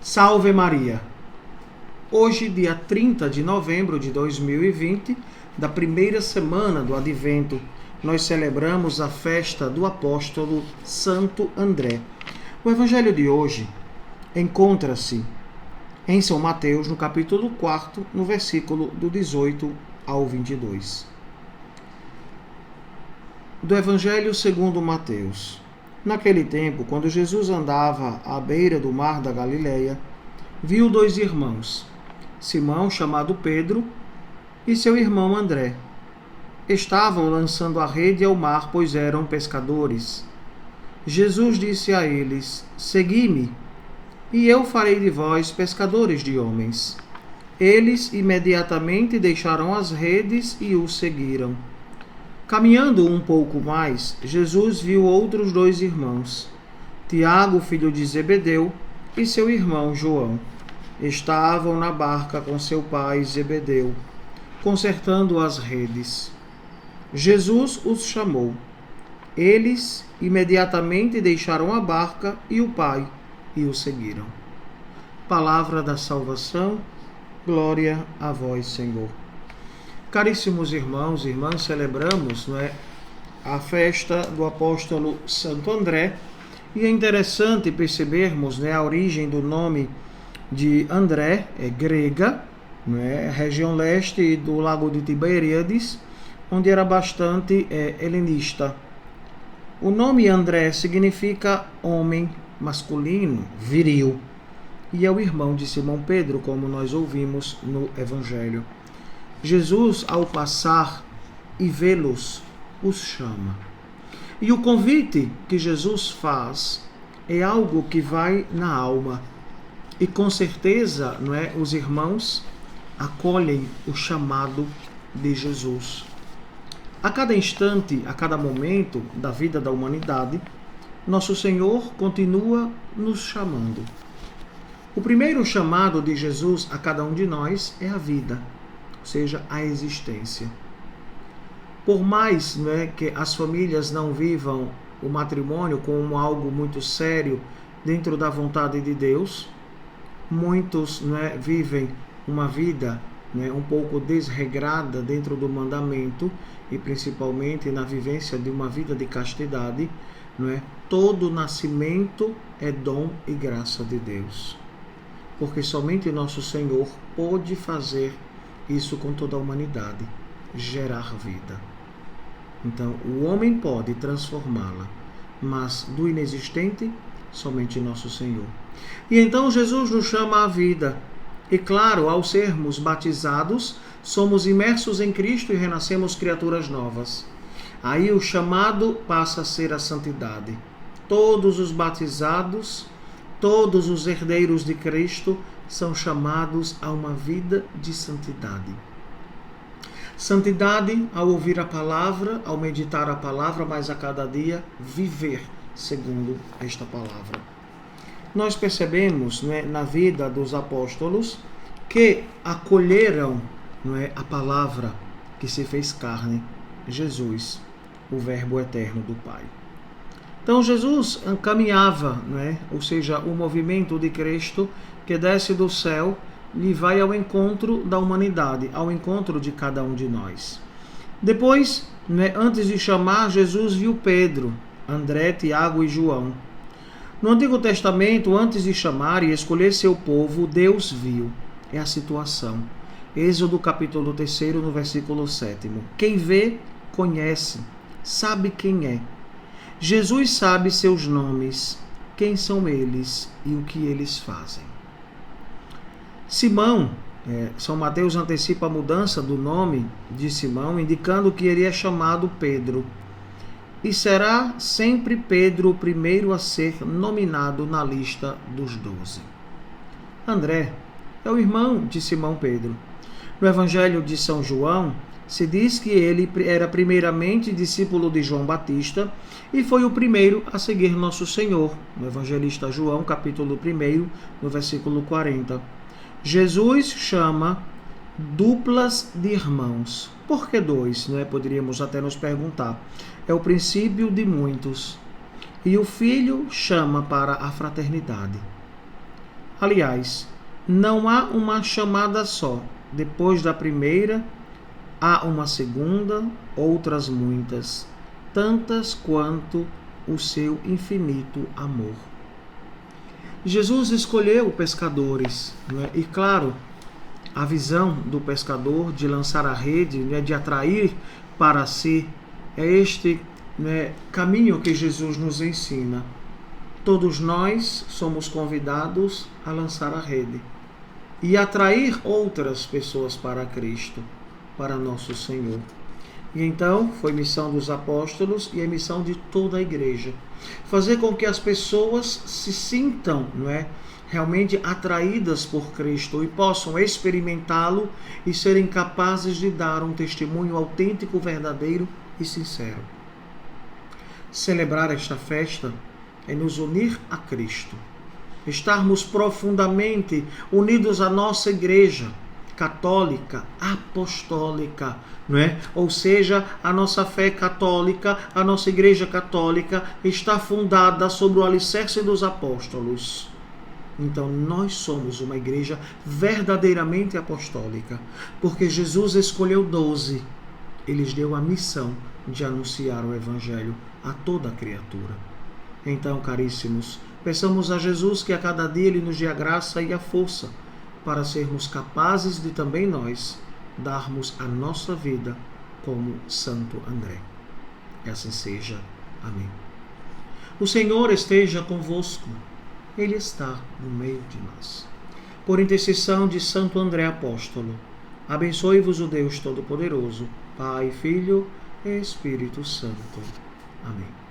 Salve Maria! Hoje, dia 30 de novembro de 2020, da primeira semana do Advento, nós celebramos a festa do apóstolo Santo André. O evangelho de hoje encontra-se em São Mateus, no capítulo 4, no versículo do 18 ao 22. Do Evangelho segundo Mateus. Naquele tempo, quando Jesus andava à beira do mar da Galileia, viu dois irmãos, Simão, chamado Pedro, e seu irmão André. Estavam lançando a rede ao mar, pois eram pescadores. Jesus disse a eles: Segui-me, e eu farei de vós pescadores de homens. Eles imediatamente deixaram as redes e o seguiram. Caminhando um pouco mais, Jesus viu outros dois irmãos, Tiago, filho de Zebedeu, e seu irmão João. Estavam na barca com seu pai Zebedeu, consertando as redes. Jesus os chamou. Eles imediatamente deixaram a barca e o pai e o seguiram. Palavra da salvação, glória a vós, Senhor. Caríssimos irmãos e irmãs, celebramos a festa do apóstolo Santo André, e é interessante percebermos a origem do nome de André, grega, região leste do lago de Tiberíades, onde era bastante helenista. O nome André significa homem masculino, viril, e é o irmão de Simão Pedro, como nós ouvimos no Evangelho. Jesus, ao passar e vê-los, os chama. E o convite que Jesus faz é algo que vai na alma. E com certeza, os irmãos acolhem o chamado de Jesus. A cada instante, a cada momento da vida da humanidade, nosso Senhor continua nos chamando. O primeiro chamado de Jesus a cada um de nós é a vida, ou seja, a existência. Por mais que as famílias não vivam o matrimônio como algo muito sério dentro da vontade de Deus, muitos vivem uma vida um pouco desregrada dentro do mandamento e principalmente na vivência de uma vida de castidade. Todo nascimento é dom e graça de Deus, porque somente nosso Senhor pôde fazer isso com toda a humanidade, gerar vida. Então, o homem pode transformá-la, mas do inexistente, somente nosso Senhor. E então Jesus nos chama à vida. E claro, ao sermos batizados, somos imersos em Cristo e renascemos criaturas novas. Aí o chamado passa a ser a santidade. Todos os batizados, todos os herdeiros de Cristo, são chamados a uma vida de santidade. Santidade ao ouvir a palavra, ao meditar a palavra, mas a cada dia viver segundo esta palavra. Nós percebemos na vida dos apóstolos que acolheram a palavra que se fez carne, Jesus, o Verbo eterno do Pai. Então Jesus caminhava, ou seja, o movimento de Cristo que desce do céu e vai ao encontro da humanidade, ao encontro de cada um de nós. Depois, antes de chamar, Jesus viu Pedro, André, Tiago e João. No Antigo Testamento, antes de chamar e escolher seu povo, Deus viu. É a situação. Êxodo capítulo 3, no versículo 7. Quem vê, conhece, sabe quem é. Jesus sabe seus nomes, quem são eles e o que eles fazem. Simão, São Mateus antecipa a mudança do nome de Simão, indicando que ele é chamado Pedro. E será sempre Pedro o primeiro a ser nominado na lista dos 12. André é o irmão de Simão Pedro. No Evangelho de São João, se diz que ele era primeiramente discípulo de João Batista e foi o primeiro a seguir nosso Senhor. No Evangelista João, capítulo 1, no versículo 40. Jesus chama duplas de irmãos. Por que dois? Poderíamos até nos perguntar. É o princípio de muitos. E o Filho chama para a fraternidade. Aliás, não há uma chamada só. Depois da primeira, há uma segunda, outras muitas, tantas quanto o seu infinito amor. Jesus escolheu pescadores, né? E claro, a visão do pescador de lançar a rede, né, de atrair para si, é este, né, caminho que Jesus nos ensina. Todos nós somos convidados a lançar a rede e atrair outras pessoas para Cristo, para nosso Senhor. E então foi missão dos apóstolos e é missão de toda a igreja fazer com que as pessoas se sintam, não é, realmente atraídas por Cristo e possam experimentá-lo e serem capazes de dar um testemunho autêntico, verdadeiro e sincero. Celebrar esta festa é nos unir a Cristo, estarmos profundamente unidos à nossa igreja católica, apostólica, não é? Ou seja, a nossa fé católica, a nossa igreja católica está fundada sobre o alicerce dos apóstolos. Então nós somos uma igreja verdadeiramente apostólica, porque Jesus escolheu 12, ele lhes deu a missão de anunciar o evangelho a toda a criatura. Então, caríssimos, peçamos a Jesus que a cada dia ele nos dê a graça e a força para sermos capazes de também nós darmos a nossa vida como Santo André. E assim seja. Amém. O Senhor esteja convosco. Ele está no meio de nós. Por intercessão de Santo André Apóstolo, abençoe-vos o Deus Todo-Poderoso, Pai, Filho e Espírito Santo. Amém.